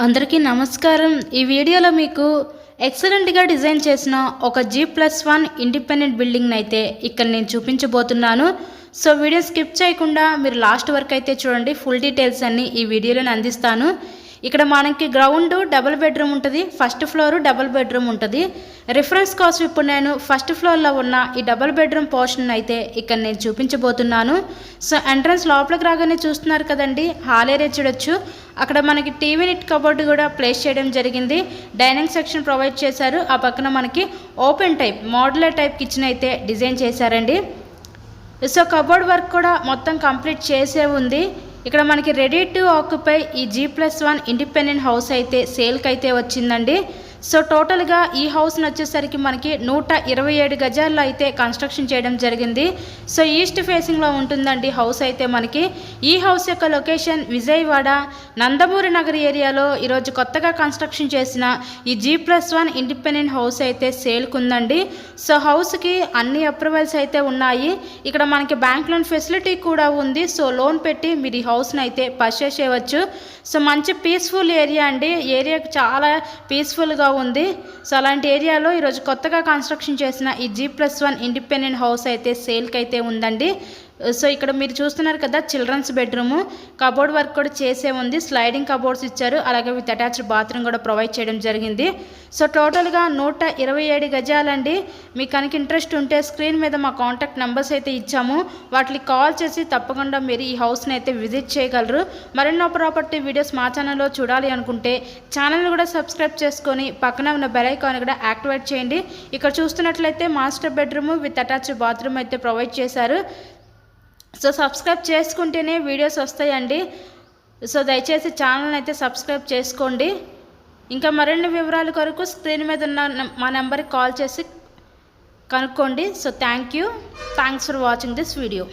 అందరికీ నమస్కారం। ఈ వీడియోలో మీకు ఎక్సలెంట్గా డిజైన్ చేసిన ఒక G+1 ఇండిపెండెంట్ బిల్డింగ్ అయితే ఇక్కడ నేను చూపించబోతున్నాను। సో వీడియో స్కిప్ చేయకుండా మీరు లాస్ట్ వరకు అయితే చూడండి। ఫుల్ డీటెయిల్స్ అన్ని ఈ వీడియోలో అందిస్తాను। ఇక్కడ మనకి గ్రౌండ్ డబుల్ బెడ్రూమ్ ఉంటుంది, ఫస్ట్ ఫ్లోర్ డబుల్ బెడ్రూమ్ ఉంటుంది। రిఫరెన్స్ కోసం ఇప్పుడు నేను ఫస్ట్ ఫ్లోర్లో ఉన్న ఈ డబుల్ బెడ్రూమ్ పోర్షన్ అయితే ఇక్కడ నేను చూపించబోతున్నాను। సో ఎంట్రన్స్ లోపలికి రాగానే చూస్తున్నారు కదండి, హాల్ ఏరియా చూడొచ్చు। అక్కడ మనకి టీవీ నెట్ కబోర్డ్ కూడా ప్లేస్ చేయడం జరిగింది, డైనింగ్ సెక్షన్ ప్రొవైడ్ చేశారు। ఆ పక్కన మనకి open type modular type kitchen అయితే డిజైన్ చేశారండి। సో కబోర్డ్ వర్క్ కూడా మొత్తం కంప్లీట్ చేసే ఉంది। ఇక్కడ మనకి రెడీ టు ఆక్యుపై ఈ G+1 ఇండిపెండెంట్ హౌస్ అయితే సేల్కి అయితే వచ్చిందండి। సో టోటల్గా ఈ హౌస్ని వచ్చేసరికి మనకి 127 గజాల్లో అయితే కన్స్ట్రక్షన్ చేయడం జరిగింది। సో ఈస్ట్ ఫేసింగ్లో ఉంటుందండి హౌస్ అయితే మనకి। ఈ హౌస్ యొక్క లొకేషన్ విజయవాడ నందమూరి నగర్ ఏరియాలో ఈరోజు కొత్తగా కన్స్ట్రక్షన్ చేసిన ఈ G+1 ఇండిపెండెంట్ హౌస్ అయితే సేల్కి ఉందండి। సో హౌస్కి అన్ని అప్రూవల్స్ అయితే ఉన్నాయి। ఇక్కడ మనకి బ్యాంక్ లోన్ ఫెసిలిటీ కూడా ఉంది। సో లోన్ పెట్టి మీరు ఈ హౌస్ని అయితే పర్చేస్ చేయవచ్చు। సో మంచి పీస్ఫుల్ ఏరియా అండి, ఏరియాకి చాలా పీస్ఫుల్గా ఉంది। సో అలాంటి ఏరియాలో ఈరోజు కొత్తగా కన్స్ట్రక్షన్ చేసిన ఈ G+1 ఇండిపెండెంట్ హౌస్ అయితే సేల్కి అయితే ఉందండి। సో ఇక్కడ మీరు చూస్తున్నారు కదా, చిల్డ్రన్స్ బెడ్రూమ్ కబోర్డ్ వర్క్ కూడా చేసే ఉంది, స్లైడింగ్ కబోర్డ్స్ ఇచ్చారు, అలాగే విత్ అటాచ్డ్ బాత్రూమ్ కూడా ప్రొవైడ్ చేయడం జరిగింది। సో టోటల్గా 127 గజాలండి। మీకు కనుక ఇంట్రెస్ట్ ఉంటే స్క్రీన్ మీద మా కాంటాక్ట్ నెంబర్స్ అయితే ఇచ్చాము, వాటికి కాల్ చేసి తప్పకుండా మీరు ఈ హౌస్ని అయితే విజిట్ చేయగలరు। మరెన్నో ప్రాపర్టీ వీడియోస్ మా ఛానల్లో చూడాలి అనుకుంటే ఛానల్ కూడా సబ్స్క్రైబ్ చేసుకొని పక్కన ఉన్న బెల్ ఐకాన్ కూడా యాక్టివేట్ చేయండి। ఇక్కడ చూస్తున్నట్లయితే master bedroom with attached bathroom అయితే ప్రొవైడ్ చేశారు। సో సబ్స్క్రైబ్ చేసుకుంటేనే వీడియోస్ వస్తాయండి। సో దయచేసి ఛానల్ని అయితే సబ్స్క్రైబ్ చేసుకోండి। ఇంకా మరిన్ని వివరాల కొరకు స్క్రీన్ మీద ఉన్న మా నెంబర్కి కాల్ చేసి కనుక్కోండి। So thanks for watching this video.